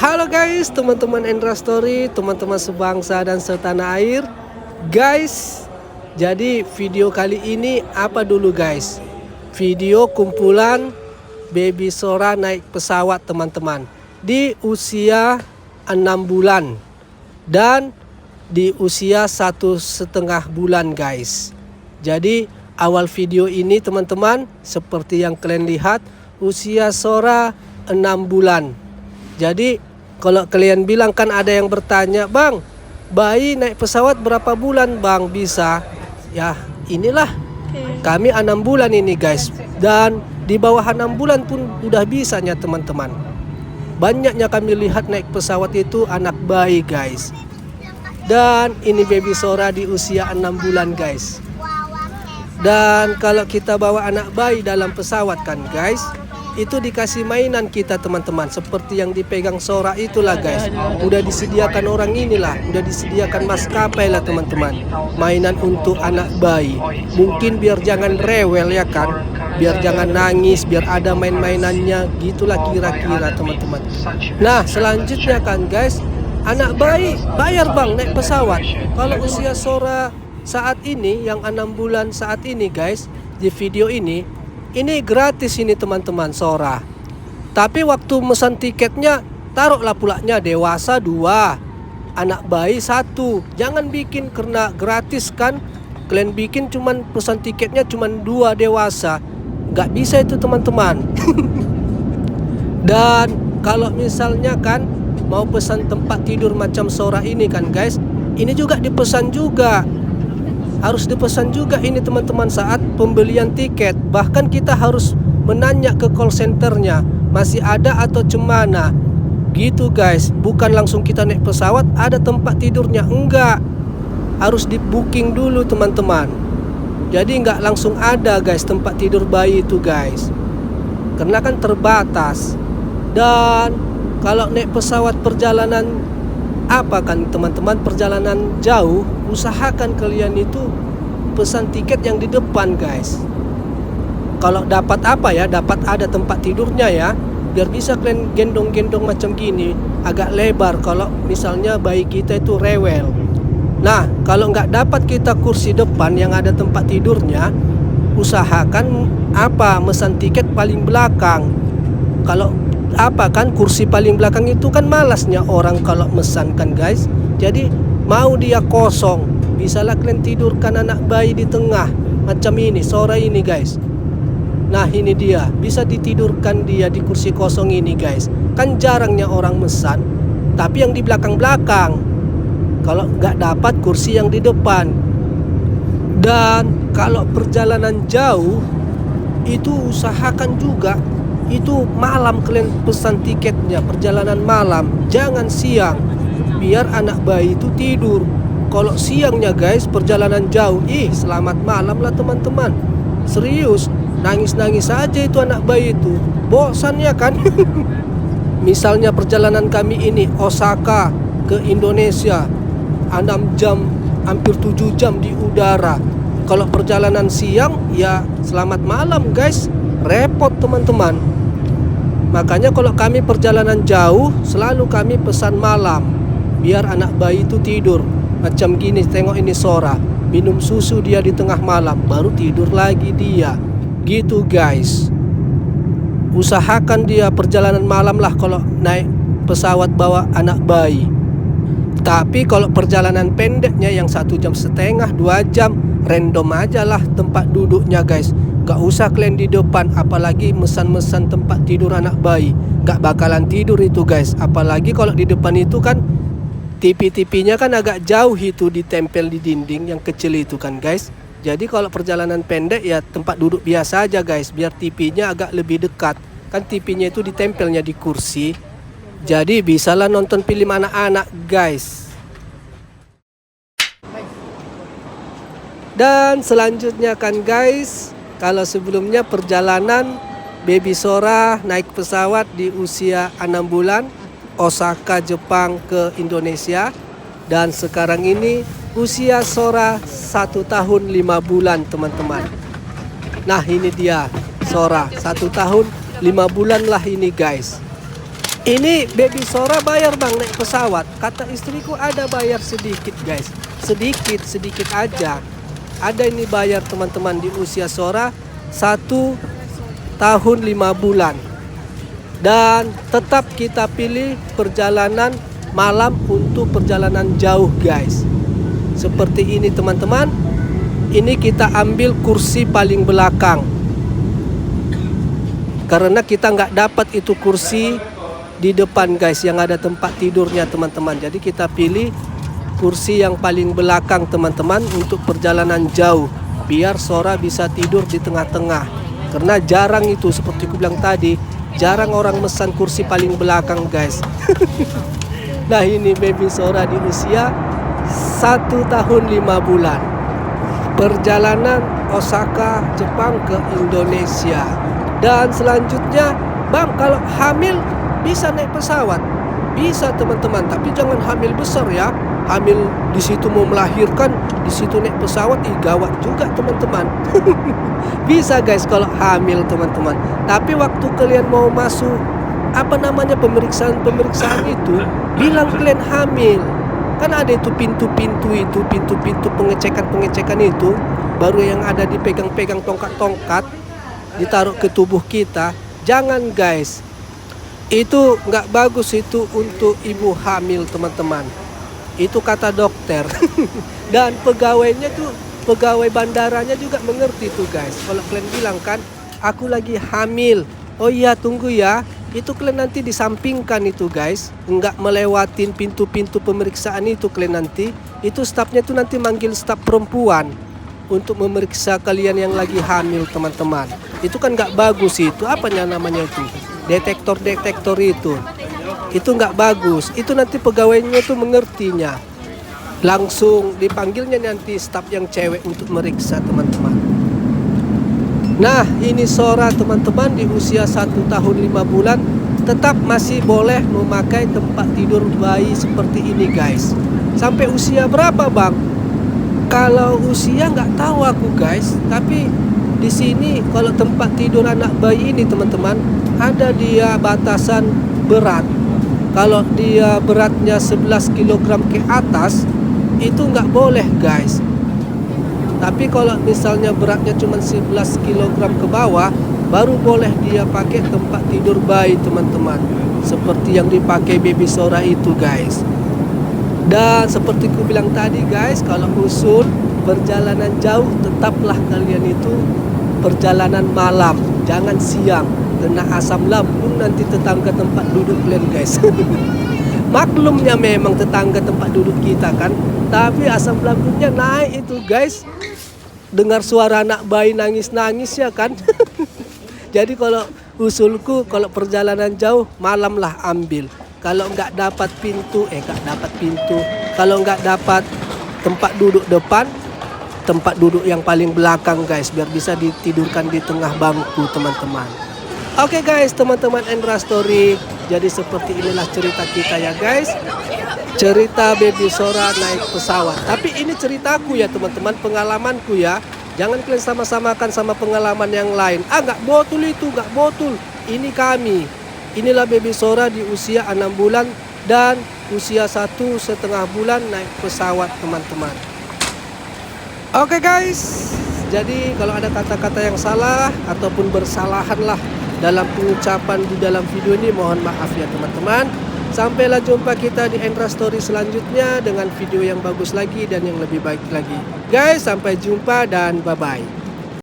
Halo guys, teman-teman Endra Story, teman-teman sebangsa dan setanah air. Guys, jadi video kali ini apa dulu guys? Video kumpulan baby Sora naik pesawat teman-teman. Di usia 6 bulan dan di usia 1,5 bulan guys. Jadi awal video ini teman-teman, seperti yang kalian lihat, usia Sora 6 bulan. Jadi kalau kalian bilang, kan ada yang bertanya, "Bang, bayi naik pesawat berapa bulan Bang bisa?" Ya inilah, kami 6 bulan ini guys. Dan di bawah 6 bulan pun udah bisanya teman-teman. Banyaknya kami lihat naik pesawat itu anak bayi guys. Dan ini baby Sora di usia 6 bulan guys. Dan kalau kita bawa anak bayi dalam pesawat kan guys, itu dikasih mainan kita teman-teman, seperti yang dipegang Sora itulah guys. Udah disediakan orang inilah, udah disediakan maskapai lah teman-teman, mainan untuk anak bayi. Mungkin biar jangan rewel ya kan, biar jangan nangis, biar ada main-mainannya, gitulah kira-kira teman-teman. Nah selanjutnya kan guys, anak bayi bayar bang naik pesawat. Kalau usia Sora saat ini yang 6 bulan saat ini guys, di video ini gratis ini teman-teman Sora. Tapi waktu mesan tiketnya taruhlah pulanya dewasa 2, anak bayi 1. Jangan bikin karena gratis kan, kalian bikin cuman pesan tiketnya cuman 2 dewasa. Gak bisa itu teman-teman. Dan kalau misalnya kan mau pesan tempat tidur macam Sora ini kan guys, ini juga dipesan juga. Harus dipesan juga ini teman-teman saat pembelian tiket. Bahkan kita harus menanya ke call centernya, masih ada atau cemana gitu guys. Bukan langsung kita naik pesawat ada tempat tidurnya, enggak. Harus di booking dulu teman-teman. Jadi enggak langsung ada guys tempat tidur bayi itu guys, karena kan terbatas. Dan kalau naik pesawat perjalanan teman-teman, perjalanan jauh, usahakan kalian itu pesan tiket yang di depan guys. Kalau dapat dapat ada tempat tidurnya ya, biar bisa kalian gendong-gendong macam gini, agak lebar kalau misalnya bayi kita itu rewel. Nah kalau nggak dapat kita kursi depan yang ada tempat tidurnya, usahakan mesan tiket paling belakang. Kalau kursi paling belakang itu kan malasnya orang kalau mesan kan guys. Jadi mau dia kosong, bisalah kalian tidurkan anak bayi di tengah macam ini Sora ini guys. Nah ini dia, bisa ditidurkan dia di kursi kosong ini guys. Kan jarangnya orang mesan tapi yang di belakang-belakang, kalau nggak dapat kursi yang di depan. Dan kalau perjalanan jauh itu usahakan juga itu malam kalian pesan tiketnya, perjalanan malam, jangan siang, biar anak bayi itu tidur. Kalau siangnya guys perjalanan jauh, selamat malam lah teman-teman. Serius, nangis-nangis aja itu anak bayi itu, bosan ya kan. Misalnya perjalanan kami ini Osaka ke Indonesia 6 jam, hampir 7 jam di udara. Kalau perjalanan siang ya selamat malam guys, repot teman-teman. Makanya kalau kami perjalanan jauh selalu kami pesan malam, biar anak bayi itu tidur. Macam gini, tengok ini Sora, minum susu dia di tengah malam, baru tidur lagi dia. Gitu guys. Usahakan dia perjalanan malam lah kalau naik pesawat bawa anak bayi. Tapi kalau perjalanan pendeknya yang 1,5 jam, 2 jam, random aja lah tempat duduknya guys. Gak usah kalian di depan, apalagi mesan-mesan tempat tidur anak bayi, gak bakalan tidur itu guys. Apalagi kalau di depan itu kan TV-TV-nya kan agak jauh itu, ditempel di dinding yang kecil itu kan guys. Jadi kalau perjalanan pendek ya tempat duduk biasa aja guys, biar TV-nya agak lebih dekat. Kan TV-nya itu ditempelnya di kursi, jadi bisalah nonton film anak-anak guys. Dan selanjutnya kan guys, kalau sebelumnya perjalanan baby Sora naik pesawat di usia 6 bulan Osaka Jepang ke Indonesia. Dan sekarang ini usia Sora 1 tahun 5 bulan teman-teman. Nah ini dia Sora 1 tahun 5 bulan lah ini guys. Ini baby Sora bayar bang naik pesawat. Kata istriku ada bayar sedikit guys. Sedikit aja. Ada ini bayar teman-teman di usia Sora 1 tahun 5 bulan. Dan tetap kita pilih perjalanan malam untuk perjalanan jauh guys. Seperti ini teman-teman. Ini kita ambil kursi paling belakang. Karena kita nggak dapat itu kursi di depan guys yang ada tempat tidurnya teman-teman. Jadi kita pilih kursi yang paling belakang teman-teman untuk perjalanan jauh. Biar Sora bisa tidur di tengah-tengah. Karena jarang itu seperti aku bilang tadi. Jarang orang mesan kursi paling belakang guys. Nah ini baby Sora di usia 1 tahun 5 bulan. Perjalanan Osaka Jepang ke Indonesia. Dan selanjutnya bang kalau hamil bisa naik pesawat. Bisa teman-teman, tapi jangan hamil besar ya. Hamil di situ mau melahirkan, di situ naik pesawat, gawat juga teman-teman. Bisa guys kalau hamil teman-teman. Tapi waktu kalian mau masuk pemeriksaan itu, bilang kalian hamil. Kan ada itu pintu-pintu pengecekan itu, baru yang ada dipegang-pegang tongkat-tongkat, ditaruh ke tubuh kita. Jangan guys. Itu nggak bagus itu untuk ibu hamil teman-teman. Itu kata dokter. Dan pegawainya tuh, pegawai bandaranya juga mengerti tuh guys. Kalau kalian bilang kan, aku lagi hamil. Oh iya tunggu ya. Itu kalian nanti disampingkan itu guys. Nggak melewatin pintu-pintu pemeriksaan itu kalian nanti. Itu stafnya tuh nanti manggil staf perempuan untuk memeriksa kalian yang lagi hamil teman-teman. Itu kan nggak bagus itu. Apanya namanya itu? Detektor itu nggak bagus. Itu nanti pegawainya tuh mengertinya, langsung dipanggilnya nanti staf yang cewek untuk meriksa teman-teman. Nah ini Sora teman-teman di usia 1 tahun 5 bulan tetap masih boleh memakai tempat tidur bayi seperti ini guys. Sampai usia berapa bang? Kalau usia nggak tahu aku guys, tapi di sini kalau tempat tidur anak bayi ini teman-teman ada dia batasan berat. Kalau dia beratnya 11 kg ke atas itu nggak boleh guys. Tapi kalau misalnya beratnya cuma 11 kg ke bawah, baru boleh dia pakai tempat tidur bayi teman-teman. Seperti yang dipakai baby Sora itu guys. Dan seperti ku bilang tadi guys, kalau usul perjalanan jauh tetaplah kalian itu perjalanan malam, jangan siang. Kena asam lambung nanti tetangga tempat duduk kalian guys. Maklumnya memang tetangga tempat duduk kita kan, tapi asam lambungnya naik itu guys. Dengar suara anak bayi nangis-nangis ya kan. Jadi kalau usulku kalau perjalanan jauh malam lah ambil. Kalau nggak dapat pintu, kalau nggak dapat tempat duduk depan, tempat duduk yang paling belakang guys, biar bisa ditidurkan di tengah bangku teman-teman. Oke guys, teman-teman Endra Story, jadi seperti inilah cerita kita ya guys. Cerita baby Sora naik pesawat. Tapi ini ceritaku ya teman-teman, pengalamanku ya. Jangan kalian sama-samakan sama pengalaman yang lain. Nggak botul itu, nggak botul. Ini kami. Inilah baby Sora di usia 6 bulan dan usia 1,5 bulan naik pesawat teman-teman. Oke guys, jadi kalau ada kata-kata yang salah ataupun bersalahan lah dalam pengucapan di dalam video ini, mohon maaf ya teman-teman. Sampailah jumpa kita di Endra Story selanjutnya dengan video yang bagus lagi dan yang lebih baik lagi. Guys, sampai jumpa dan bye-bye.